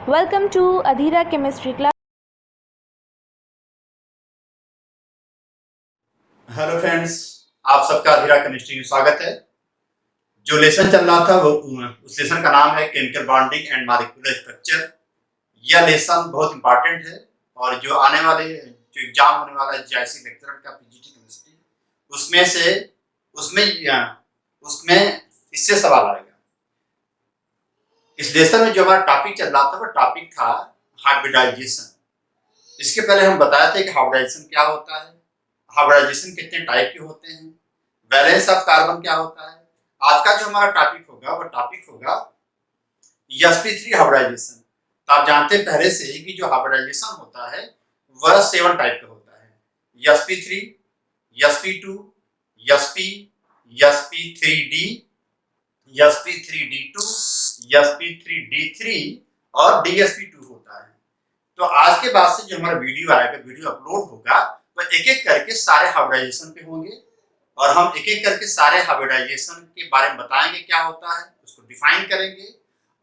Welcome to Adhira Chemistry class. Hello friends, आप सबका अधीरा chemistry में स्वागत है। जो लेसन चल रहा था वो उस लेसन का नाम है chemical bonding and molecular structure. यह लेसन बहुत इंपॉर्टेंट है और जो आने वाले जो एग्जाम होने वाला है जीआईसी लेक्चरर का पीजीटी केमिस्ट्री उसमें इससे सवाल आएगा। इस लेसन में जो हमारा टॉपिक चल रहा था वो टॉपिक था हाइब्रिडाइजेशन। इसके पहले हम बताए थे कि हाइब्रिडाइजेशन क्या होता है, हाइब्रिडाइजेशन कितने टाइप के होते हैं, वैलेंस ऑफ कार्बन क्या होता है। आज का जो हमारा टॉपिक होगा वो टॉपिक होगा sp3 हाइब्रिडाइजेशन। तो आप जानते हैं पहले से कि जो हाइब्रिडाइजेशन होता है वह 7 टाइप का होता है, sp3, sp2, sp, sp3d, sp3d2, sp3d3 और dsp2 होता है। तो आज के बाद से जो हमारा वीडियो आएगा, वीडियो अपलोड होगा, वह एक एक करके सारे हाइब्रिडाइजेशन पे होंगे और हम एक एक करके सारे हाइब्रिडाइजेशन के बारे में बताएंगे क्या होता है, उसको डिफाइन करेंगे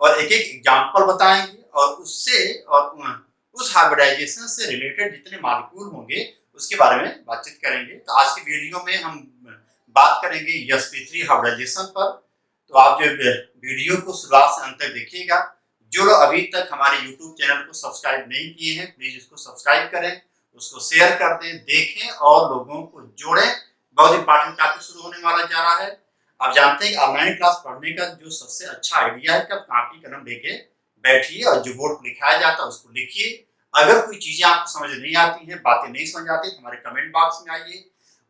और एक एक एग्जांपल बताएंगे और उस हाइब्रिडाइजेशन से रिलेटेड जितने मॉलिक्यूल होंगे उसके बारे में बातचीत करेंगे। तो आज के वीडियो में हम बात करेंगे sp3 हाइब्रिडाइजेशन पर। तो आप जो वीडियो को शुरुआत से अंत तक देखिएगा। जो लोग अभी तक हमारे YouTube चैनल को सब्सक्राइब नहीं किए हैं प्लीज इसको सब्सक्राइब करें, उसको शेयर कर दें, देखें और लोगों को जोड़ें। बहुत इंपॉर्टेंट टॉपिक शुरू होने वाला जा रहा है। आप जानते हैं कि ऑनलाइन क्लास पढ़ने का जो सबसे अच्छा आइडिया है कि आप कॉपी कलम लेके बैठिए और जो बोर्ड पर लिखाया जाता है उसको लिखिए। अगर कोई चीजें आपको समझ नहीं आती हैं, बातें नहीं समझ आती तो हमारे कमेंट बॉक्स में आइए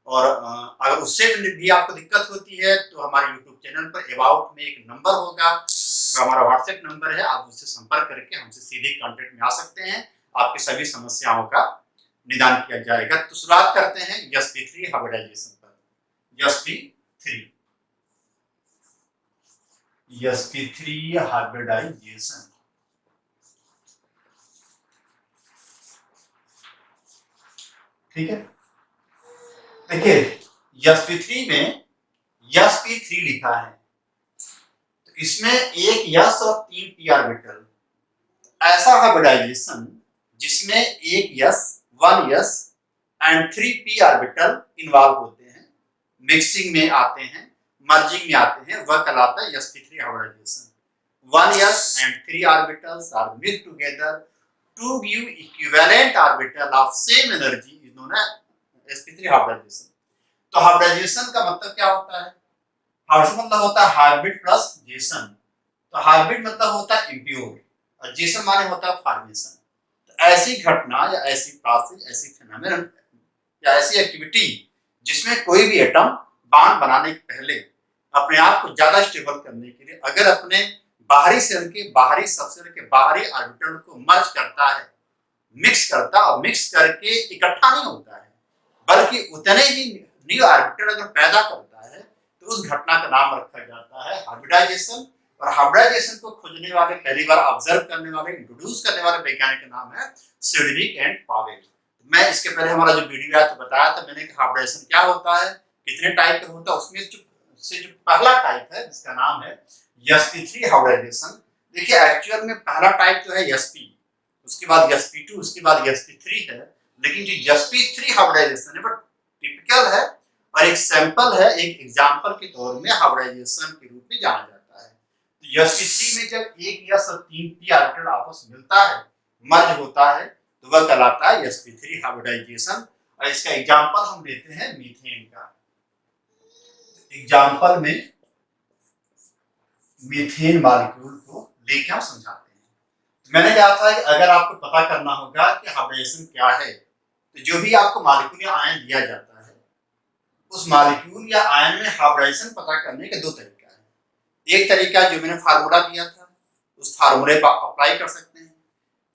और अगर उससे भी आपको दिक्कत होती है तो हमारे यूट्यूब चैनल पर अबाउट में एक नंबर होगा, जो हमारा व्हाट्सएप नंबर है, आप उससे संपर्क करके हमसे सीधे कांटेक्ट में आ सकते हैं। आपकी सभी समस्याओं का निदान किया जाएगा। तो शुरुआत करते हैं sp3 हाइब्रिडाइजेशन पर। sp3 हाइब्रिडाइजेशन, ठीक है। देखिए sp3 में sp3 लिखा है तो इसमें एक s और 3 p ऑर्बिटल। ऐसा हाइब्रिडाइजेशन जिसमें एक s, 1 s and 3 p orbital involve होते हैं, मिक्सिंग में आते हैं, मर्जिंग में आते हैं, वह कहलाता है sp3 hybridisation. 1 s and 3 orbitals are mixed together to give equivalent orbital of same energy is known as sp3 hybridization. तो हाइब्रिडाइजेशन का मतलब क्या होता है? हाइब्रिड मतलब होता है हाइब्रिड प्लस जेसन। तो हाइब्रिड मतलब होता है इम्प्योर और जेसन माने होता है फॉर्मेशन। तो ऐसी घटना या ऐसी प्रोसेस, ऐसी फिनोमेनन या ऐसी एक्टिविटी जिसमें कोई भी एटम बॉन्ड बनाने के पहले अपने आप को ज्यादा स्टेबल करने के लिए अगर अपने बाहरी सेल के बाहरी सबसेल के बाहरी ऑर्बिटल को मर्ज करता है, मिक्स करता और मिक्स करके इकट्ठा नहीं होता है बल्कि उतने ही न्यू ऑर्बिटल अगर पैदा करता है तो उस घटना का नाम रखा जाता है हाइब्रिडाइजेशन। और हाइब्रिडाइजेशन को खोजने वाले, पहली बार ऑब्जर्व करने वाले, इंट्रोड्यूस करने वाले वैज्ञानिक का नाम है सिडविक एंड पावेल। मैं इसके पहले हमारा जो वीडियो आया तो बताया था मैंने कि हाइब्रिडाइजेशन क्या होता है, कितने टाइप का होता है। उसमें जो पहला टाइप है जिसका नाम है sp3 हाइब्रिडाइजेशन। देखिए एक्चुअल में पहला टाइप तो है sp, उसके बाद sp2, उसके बाद sp3 है। लेकिन जो sp3 हाइब्रिडाइजेशन है वो टिपिकल है और एक सैंपल है, एक एग्जांपल के तौर में हाइब्रिडाइजेशन के रूप में जाना जाता है। तो sp3 में जब एक s और 3 p ऑर्बिटल आपस में मिलता है, मर्ज होता है, तो वह कहलाता है sp3 हाइब्रिडाइजेशन। और इसका एग्जांपल हम लेते हैं मीथेन का। एग्जांपल में मीथेन मॉलिक्यूल को लेके हम समझाते हैं। मैंने कहा था कि अगर आपको पता करना होगा कि हाइब्रिडेशन क्या है तो जो भी आपको मॉलिक्यूल या आयन दिया जाता है उस मॉलिक्यूल या आयन में हाइब्रिडेशन पता करने के 2 तरीका है। एक तरीका जो मैंने फार्मूला दिया था उस फार्मूले पर अप्लाई कर सकते हैं।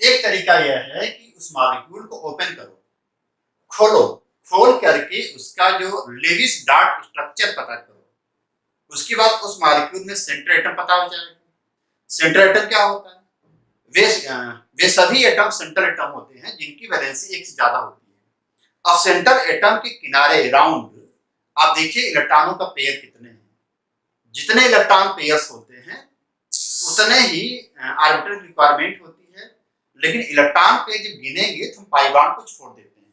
एक तरीका यह है कि उस मॉलिक्यूल को ओपन करो, खोलो, खोल करके उसका जो लेविस डॉट स्ट्रक्चर पता करो। उसके बाद उस मॉलिक्यूल में सेंटर एटम पता हो जाएगा। सेंटर एटम क्या होता है? वे सभी एटम सेंटर एटम होते हैं जिनकी वैलेंसी 1 से ज्यादा होती है। अब सेंटर एटम के किनारे राउंड आप देखिए इलेक्ट्रॉनों का पेयर कितने हैं। जितने इलेक्ट्रॉन पेयर्स होते हैं उतने ही ऑर्बिटल रिक्वायरमेंट होती है लेकिन इलेक्ट्रॉन पे जब गिनेंगे तो हम पाई बॉन्ड को छोड़ देते हैं।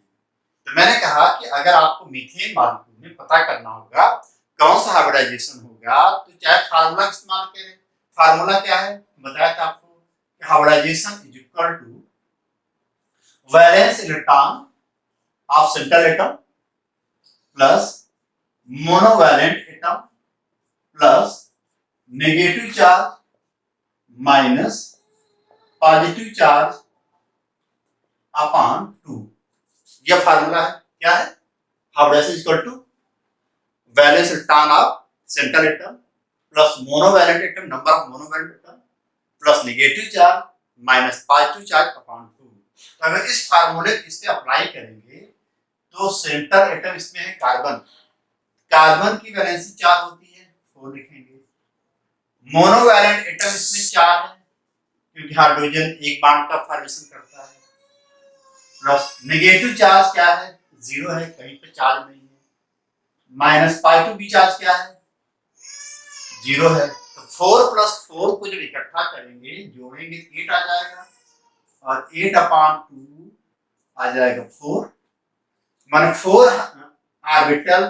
तो मैंने कहा कि अगर आपको मीथेन मॉलिक्यूल में पता करना होगा कौन सा हाइब्रिडाइजेशन होगा तो चाहे फार्मूला इस्तेमाल करें। फार्मूला क्या है बताया था आपको कि hybridization is equal to valence electron of central atom plus monovalent atom plus negative charge minus positive charge upon 2। यह फार्मूला है। क्या है? Hybridization equal to valence electron of central atom plus monovalent atom number of monovalent atom plus negative charge minus positive charge upon 2। तो अगर इस फार्मूले को इस पे अप्लाई करेंगे तो सेंट्रल एटम इसमें है कार्बन। कार्बन की वैलेंसी 4 होती है 4 लिखेंगे। मोनोवैलेंट एटम इसमें 4 है क्योंकि हाइड्रोजन एक बॉन्ड का फॉर्मेशन करता है। प्लस नेगेटिव चार्ज क्या है 0 है, कहीं पे चार्ज नहीं है। माइनस पॉजिटिव भी चार्ज क्या है 0 है। तो 4 प्लस 4 को जब इकट्ठा करेंगे जोड़ेंगे 8 आ जाएगा और 8 अपॉन 2 आ जाएगा 4 मान 4 ऑर्बिटल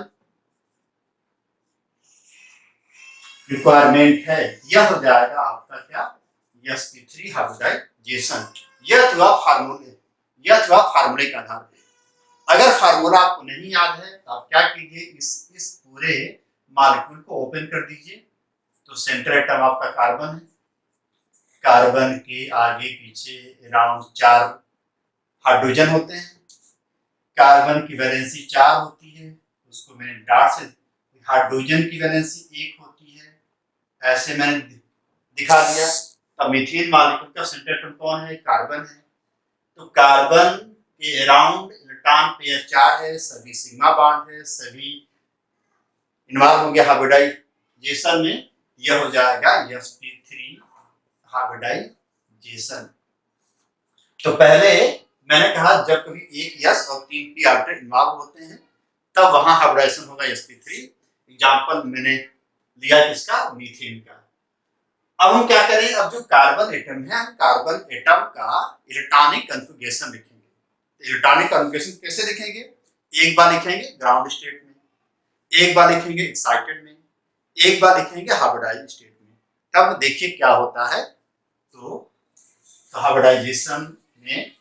रिक्वायरमेंट है। यह हो जाएगा आपका क्या sp3 हाइब्रिडाइजेशन। यह हुआ फार्मूले, यह हुआ फार्मूले के आधार पे। अगर फार्मूला आपको नहीं याद है तो आप क्या कीजिए इस पूरे मॉलिक्यूल को ओपन कर दीजिए। तो सेंट्रल एटम आपका कार्बन है। कार्बन के आगे पीछे अराउंड 4 हाइड्रोजन होते हैं। कार्बन की वैलेंसी 4 होती है, उसको मैंने डॉट से हाइड्रोजन की वैलेंसी 1 होती है, ऐसे मैंने दिखा दिया। अब मीथेन मॉलिक्यूल का सेंट्रल एटम कौन है? कार्बन है। तो कार्बन के अराउंड इलेक्ट्रॉन पेयर 4 है, सभी सिग्मा बॉन्ड है, सभी इन्वॉल्व होंगे हाइब्रिडाइजेशन में। यह हो जाएगा sp3 हाइब्रिडाइजेशन। तो पहले मैंने कहा जब कभी एक s और 3 p ऑर्बिटल इन्वॉल्व होते हैं तब वहां हाइब्रिडाइजेशन होगा sp3। एग्जांपल मैंने लिया किसका? मीथेन का। अब हम क्या करें? अब जो कार्बन एटम है हम कार्बन एटम का इलेक्ट्रॉनिक कॉन्फ़िगरेशन लिखेंगे। इलेक्ट्रॉनिक कॉन्फ़िगरेशन कैसे लिखेंगे? एक बार लिखेंगे ग्राउंड स्टेट में, एक बार लिखेंगे एक्साइटेड में, एक बार लिखेंगे हाइब्रिडाइज्ड स्टेट में। तब देखिए क्या होता है। तो हाइब्रिडाइजेशन में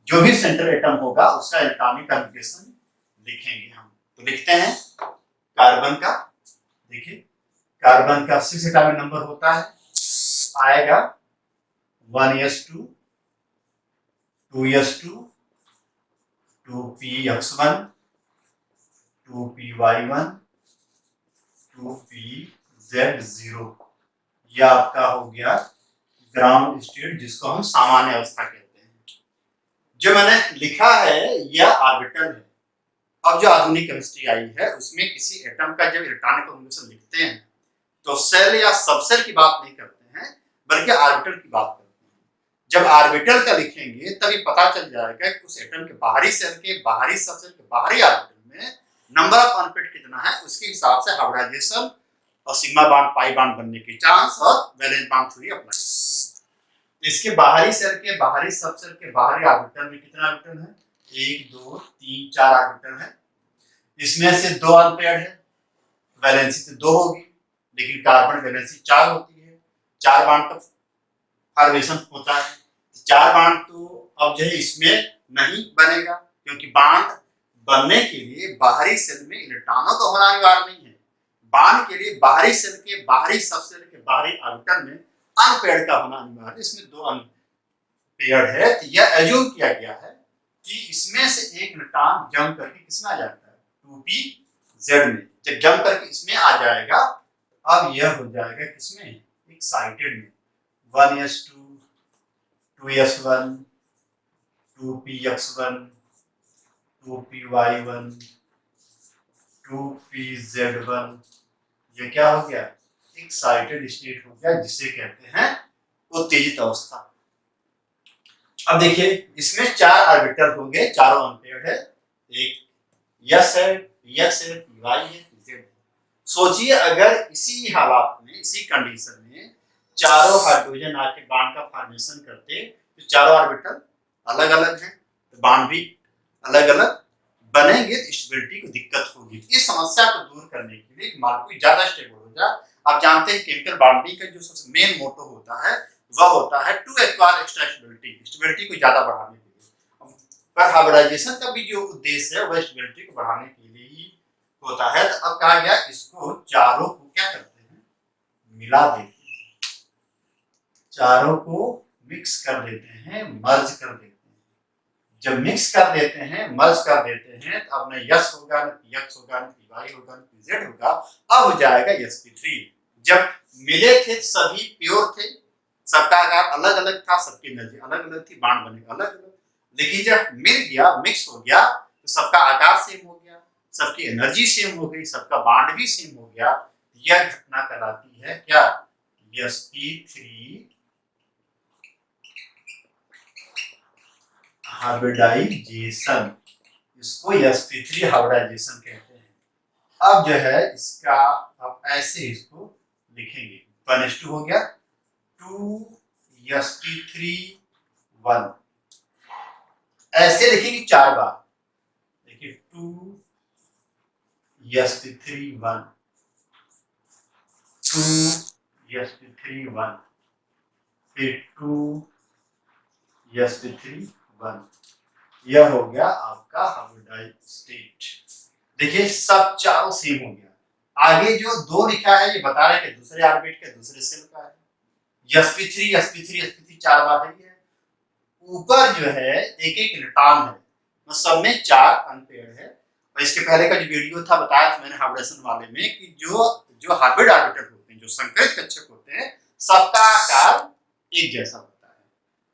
जो भी सेंट्रल एटम होगा उसका इलेक्ट्रॉनिक कॉन्फ़िगरेशन लिखेंगे हम। तो लिखते हैं कार्बन का। देखिए कार्बन का 6 एटॉमिक नंबर होता है, आएगा 1s2 2s2 2px1 2py1 2pz0। यह आपका हो गया ग्राउंड स्टेट जिसको हम सामान्य अवस्था कहते हैं। जो मैंने लिखा है यह ऑर्बिटल है। अब जो आधुनिक केमिस्ट्री आई है उसमें किसी एटम का जब इलेक्ट्रॉनिक कॉन्फ़िगरेशन लिखते हैं तो सेल या सबसेल की बात नहीं करते हैं बल्कि ऑर्बिटल की बात करते हैं। जब ऑर्बिटल का लिखेंगे तभी पता चल जाएगा कि उस एटम के बाहरी सेल के बाहरी सबसेल के बाहरी ऑर्बिटल में नंबर ऑफ अनपेड कितना है उसके हिसाब से हाइब्रिडाइजेशन और सिग्मा बॉन्ड पाई बॉन्ड बनने के चांस और वैलेंस बॉन्ड थ्योरी अप्लाई करती है। इसके बाहरी सेल के बाहरी सबसेल के बाहरी ऑर्बिटल में कितना ऑर्बिटल है? 1 2 3 4 ऑर्बिटल है। इसमें से 2 अनपेड है, वैलेंसी तो 2 होगी लेकिन कार्बन वैलेंसी 4 होती है। 4 बॉन्ड का फॉर्मेशन होता है। 4 बॉन्ड तो अब जो है इसमें नहीं बनेगा क्योंकि बॉन्ड बनने के लिए बाहरी सेल में इलेक्ट्रॉनों का होना अनिवार्य नहीं है। बॉन्ड के लिए बाहरी सेल के बाहरी सबसेल के बाहरी ऑर्बिटल में अनपेयर्ड का होना अनिवार्य है। इसमें 2 अनपेयर्ड है। तो यह एज्यूम किया गया है कि इसमें से एक इलेक्ट्रॉन जंप करके किसमें आ जाता है? 2pz में। जब जंप करके इसमें आ जाएगा अब यह हो जाएगा किसमें? एक्साइटेड में। 1s2 2s1 2px1 2py1 2pz1। ये क्या हो गया? एक्साइटेड स्टेट हो गया जिसे कहते हैं उत्तेजित अवस्था। अब देखिए इसमें 4 ऑर्बिटल हो गए, चारों अनपेयर्ड है। एक s है, px है, py है, pz है। सोचिए अगर इसी हालात में इसी कंडीशन में चारों हाइड्रोजन आके बॉन्ड का फॉर्मेशन करते तो चारों ऑर्बिटल अलग अलग हैं, तो बॉन्ड भी अलग अलग बनेंगे, तो स्टेबिलिटी को दिक्कत होगी। इस समस्या को दूर करने के लिए मॉलिक्यूल ज्यादा स्टेबल हो जाए, आप जानते हैं केमिकल बॉन्डिंग का जो सबसे मेन मोटो होता है वह होता है to acquire extra stability, stability को ज्यादा बढ़ाने के लिए। पर हाइब्रिडाइजेशन का भी जो उद्देश्य है वह स्टेबिलिटी को बढ़ाने के लिए ही होता है। तो अब कहा गया इसको चारों को क्या करते हैं, मिला देते हैं, चारों को मिक्स कर देते हैं, मर्ज कर देते हैं। जब मिक्स कर देते हैं, मर्ज कर देते हैं, तो अब न यस होगा, न पीएक्स होगा, न पीवाई होगा, न पीजेड होगा, अब हो जाएगा sp3। जब मिले थे सभी प्योर थे, सबका आकार अलग अलग था, सबकी एनर्जी अलग अलग थी, बॉन्ड बने अलग अलग, लेकिन जब मिल गया, मिक्स हो गया, तो सबका आकार सेम हो गया, सबकी एनर्जी सेम हो गई, सबका बॉन्ड भी सेम हो गया। यह घटना कहलाती है क्या, sp3 हाइब्रिडाइजेशन, इसको sp3 हाइब्रिडाइजेशन कहते हैं। अब जो है इसका आप ऐसे इसको लिखेंगे, 1:2 हो गया, 2sp3 1, ऐसे लिखेंगे 4 बार, देखिए 2sp3 1, 2sp3 1, फिर 2sp3 1, यह हो गया आपका हाइब्रिडाइज्ड स्टेट। देखिए सब चारों सेम हो गया। आगे जो 2 लिखा है ये बता रहे हैं कि दूसरे ऑर्बिट के दूसरे सेल का है, sp3 4 बार है। ऊपर जो है एक एक इलेक्ट्रॉन है, तो सब में 4 अनपेयर्ड है। और इसके पहले का जो वीडियो था बताया था मैंने हाइब्रिडेशन वाले में कि जो हाइब्रिड ऑर्बिटल होते हैं, जो संकरित कक्षक होते हैं, सबका आकार एक जैसा होता है।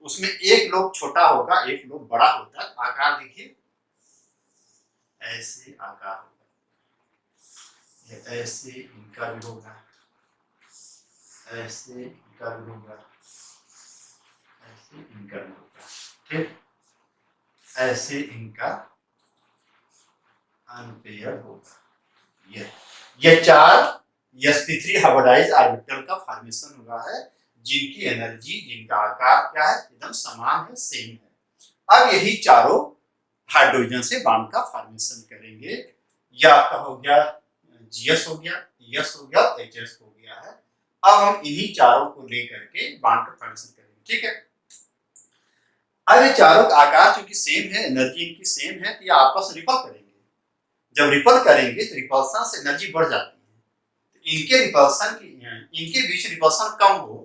उसमें एक लोब छोटा होगा, एक लोब बड़ा होता है। आकार देखिए ऐसे आकार होगा, ऐसे इनका भी होगा, ऐसे इनका भी होगा, ऐसे इनका भी होगा, ठीक, ऐसे इनका अनपेयर होगा। ये 4 sp3 हाइब्रिडाइज्ड ऑर्बिटल का फॉर्मेशन हुआ है, जिनकी एनर्जी, जिनका आकार क्या है, एकदम समान है, सेम है। अब यही चारों हाइड्रोजन से बॉन्ड का फॉर्मेशन करेंगे। यह आपका हो गया GS हो गया, ES हो गया, HS हो गया है। अब हम इन्हीं चारों को लेकर के बॉन्ड का फॉर्मेशन करेंगे, ठीक है। अब ये चारों का आकार चूंकि सेम है, एनर्जी इनकी सेम है, तो ये आपस में रिपल करेंगे। जब रिपल करेंगे तो रिपल्सन से एनर्जी बढ़ जाती है, तो इनके बीच रिपल्सन कम हो,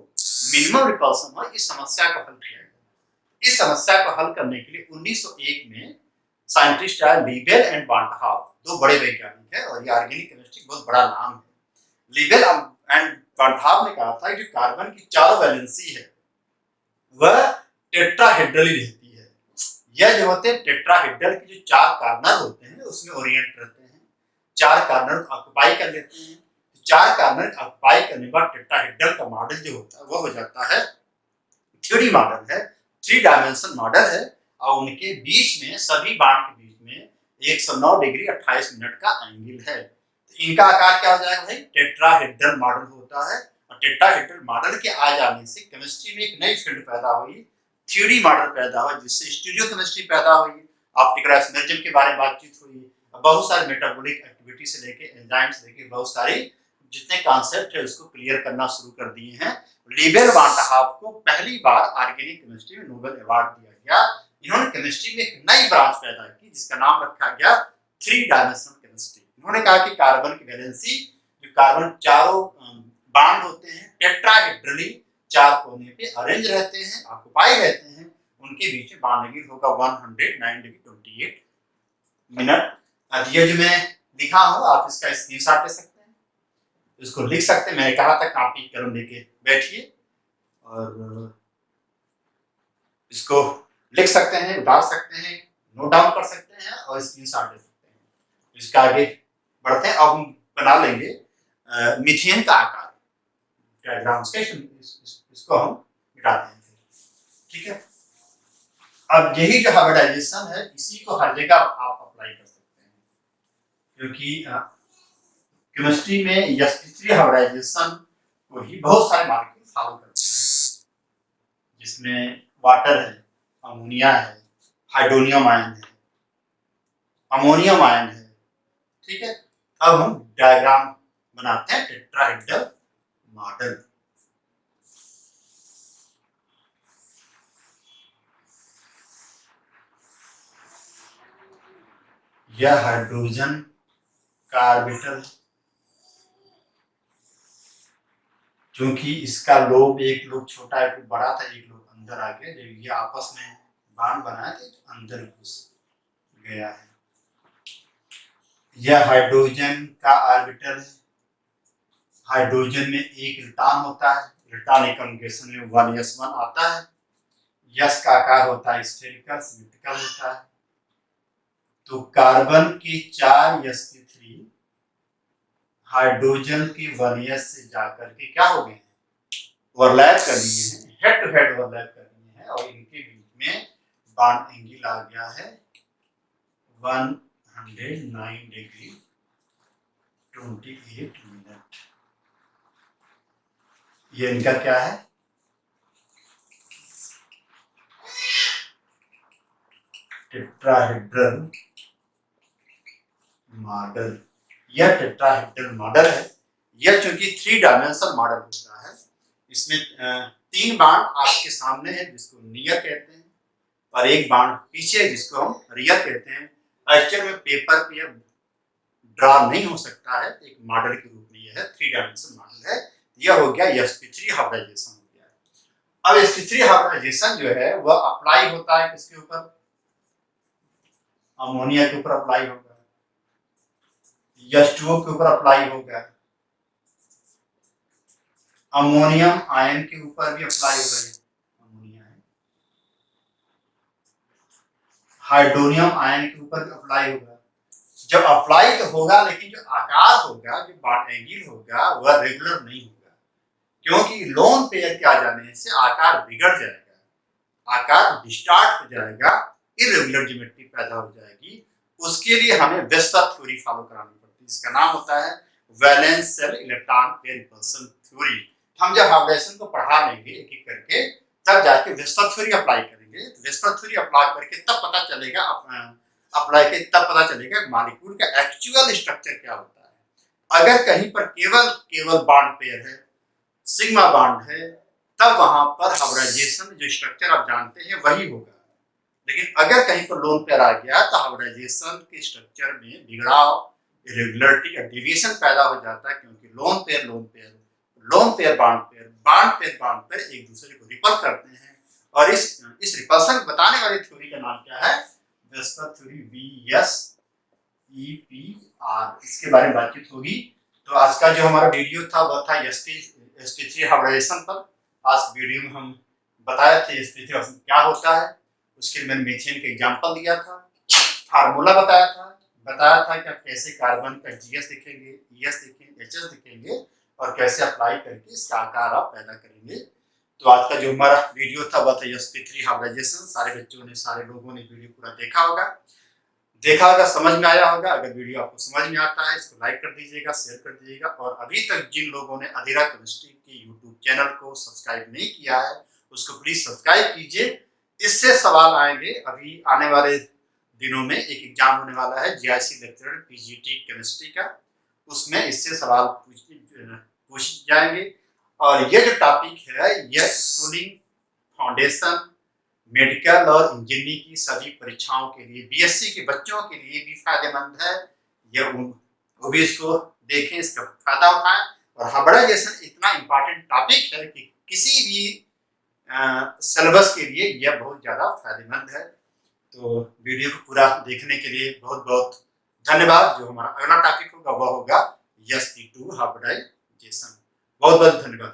मिनिमम रिपल्सन हो, इस समस्या को हल किया गया। इस समस्या को हल करने के लिए 1901 में साइंटिस्ट आए लीबेल एंड बांटहाफ, 2 बड़े वैज्ञानिक है, और ये ऑर्गेनिक केमिस्ट्री बहुत बड़ा नाम है। लीबेल एंड बांटहाफ ने कहा था कि कार्बन की 4 वैलेंसी है वह टेट्राहेड्रली रहती है। यह जो होते हैं टेट्राहेड्रल के जो 4 कार्नर होते हैं उसमें ओरिएंट रहते हैं, 4 कार्नर ऑक्युपाई कर लेते हैं। 4 कार्नर ऑक्युपाई करने के बाद टेट्राहेड्रल का मॉडल जो होता है वो हो जाता है 3D मॉडल है, 3 डायमेंशन मॉडल है। और उनके बीच में, सभी बॉन्ड के बीच में 109 डिग्री 28 मिनट का एंगल है। तो इनका आकार क्या हो जाएगा भाई, टेट्राहेड्रल मॉडल होता है। और टेट्राहेड्रल मॉडल के आ जाने से केमिस्ट्री में एक नई फील्ड पैदा हुई, 3D मॉडल पैदा हुआ, जिससे स्टीरियो केमिस्ट्री पैदा हुई, ऑप्टिकल आइसोमेरिज्म के बारे में बातचीत हुई, बहुत सारे मेटाबॉलिक एक्टिविटी से लेके एंजाइम से लेके बहुत सारी जितने कॉन्सेप्ट है उसको क्लियर करना शुरू कर दिए हैं। लीबेल बांटहाफ को पहली बार ऑर्गेनिक केमिस्ट्री में नोबेल अवार्ड दिया गया। इन्होंने केमिस्ट्री में एक नई ब्रांच पैदा की जिसका नाम रखा गया 3 डायमेंशनल केमिस्ट्री। इन्होंने कहा कि कार्बन की वैलेंसी, जो कार्बन चारों बॉन्ड होते हैं टेट्राहेड्रली 4 कोने पे अरेंज रहते हैं, ऑक्युपाई रहते हैं, उनके बीच में बॉन्ड एंगल होगा 109.28 मिनट। अब ये जो मैं लिखा हूं आप इसका स्क्रीनशॉट ले सकते हैं, इसको लिख सकते हैं। मैंने कहा था कॉपी कलम लेके बैठिए और इसको लिख सकते हैं, उतार सकते हैं, नोट डाउन कर सकते हैं और स्क्रीनशॉट ले सकते हैं। इसका आगे बढ़ते हैं। अब हम बना लेंगे मीथेन का आकार डायग्राम, इसको हम मिटाते हैं, ठीक है। अब यही जो हाइब्रिडाइजेशन है इसी को हर जगह आप अप्लाई कर सकते हैं, क्योंकि केमिस्ट्री में sp3 हाइब्रिडाइजेशन को ही बहुत सारे मॉलिक्यूल फॉलो करते हैं, जिसमें वाटर है, अमोनिया है, हाइड्रोनियम आयन है, अमोनियम आयन है। ठीक है, अब हम डायग्राम बनाते हैं टेट्राहेड्रल मॉडल। यह हाइड्रोजन का ऑर्बिटल है, क्योंकि इसका लोब, एक लोब छोटा है, एक लोब बड़ा था, एक लोब अंदर आ गया, जब ये आपस में बांड बनाया तो अंदर घुस गया है। यह हाइड्रोजन का ऑर्बिटल है। हाइड्रोजन में एक इलेक्ट्रॉन होता है, इलेक्ट्रॉनिक कन्फर्मेशन में 1s1 आता है। यस का आकार होता है स्फेरिकल, सिमेट्रिकल होता है। तो कार्बन की 4 sp3 हाइड्रोजन की 1s से जाकर के क्या हो गए, ओवरलैप कर लिए हैं, हेड टू हेड ओवरलैप कर लिए हैं, और इनके बीच में बॉन्ड एंगल आ गया है 109 डिग्री 28 मिनट। ये इनका क्या है, टेट्राहेड्रल मॉडल। यह टेट्राहेड्रल मॉडल है। यह चूंकि 3 डायमेंशनल मॉडल होता है, इसमें 3 बाण आपके सामने है जिसको नियर कहते हैं, और एक बाण पीछे जिसको हम रियर कहते हैं। एक्चुअल में पेपर पे ड्रा नहीं हो सकता है, एक मॉडल के रूप में यह है, 3 डायमेंशनल मॉडल है। यह हो गया sp3 हाइब्रिडाइजेशन हो गया। अब sp3 हाइब्रिडाइजेशन जो है वह अप्लाई होता है किसके ऊपर, अमोनिया के ऊपर अप्लाई होगा, H2O के ऊपर अप्लाई होगा, अमोनियम आयन के ऊपर भी अप्लाई होगा, अमोनिया है, हाइड्रोनियम आयन के ऊपर भी अप्लाई होगा। जब अप्लाई तो होगा, लेकिन जो आकार होगा, जो बॉन्ड एंगल होगा, वह रेगुलर नहीं होगा, क्योंकि लोन पेयर के आ जाने से आकार बिगड़ जाएगा, आकार डिस्टार्ट हो जाएगा, इरेगुलर ज्योमेट्री पैदा हो जाएगी। उसके लिए हमें वेस्टर थ्योरी फॉलो करानी पड़ती है, जिसका नाम होता है valence shell electron pair repulsion theory. हम जब हाइब्रिडाइजेशन को पढ़ा लेंगे एक एक करके, तब जाके वेस्टर थ्योरी अप्लाई करेंगे। वेस्टर थ्योरी अप्लाई करके तब पता चलेगा मॉलिक्यूल का एक्चुअल स्ट्रक्चर क्या होता है। अगर कहीं पर केवल बॉन्ड पेयर है, सिग्मा बॉन्ड है, तब वहां पर हाइब्रिडाइजेशन जो स्ट्रक्चर आप जानते हैं वही होगा। लेकिन अगर कहीं पर लोन पेयर आ गया तो हाइब्रिडाइजेशन के स्ट्रक्चर में बिगड़ाव, इरेगुलरिटी या डेविएशन पैदा हो जाता है, क्योंकि लोन पेयर बॉन्ड पेयर एक दूसरे को रिपल करते हैं। और इस रिपल्सन को बताने वाली थ्योरी का नाम क्या है, वेस्टर थ्योरी, VSEPR। इसके बारे में बातचीत होगी। तो आज का जो हमारा वीडियो था वह था sp3 हाइब्रिडाइजेशन पर। आज वीडियो में हम बताए थे sp3 क्या होता है, उसके लिए मैंने मीथेन का एग्जांपल दिया था, फार्मूला बताया था कि आप कैसे कार्बन का GS लिखेंगे, ES लिखेंगे, HS लिखेंगे, और कैसे अप्लाई करके इसका आकार आप पैदा करेंगे। तो आज का जो हमारा वीडियो था वह था sp3 हाइब्रिडाइजेशन। सारे लोगों ने वीडियो पूरा देखा होगा, समझ में आया होगा। अगर वीडियो आपको समझ में आता है, इसको लाइक कर दीजिएगा, शेयर कर दीजिएगा, और अभी तक जिन लोगों ने अधीरा केमिस्ट्री के यूट्यूब चैनल को सब्सक्राइब नहीं किया है, उसको प्लीज सब्सक्राइब कीजिए। इससे सवाल आएंगे, अभी आने वाले दिनों में एक एग्जाम होने वाला है GIC लेक्चरर PGT केमिस्ट्री का, उसमें इससे सवाल पूछ जाएंगे। और ये जो टॉपिक है, यह स्कूलिंग, फाउंडेशन, मेडिकल और इंजीनियरिंग की सभी परीक्षाओं के लिए, BSc के बच्चों के लिए भी फायदेमंद है। वो भी इसको देखें, इसका फायदा उठाएं। और हाइब्रिडाइजेशन इतना इंपॉर्टेंट टॉपिक है कि किसी भी सिलेबस के लिए यह बहुत ज्यादा फायदेमंद है। तो वीडियो को पूरा देखने के लिए बहुत बहुत धन्यवाद। जो हमारा अगला टॉपिक होगा वह होगा sp2 हाइब्रिडाइजेशन। बहुत बहुत धन्यवाद।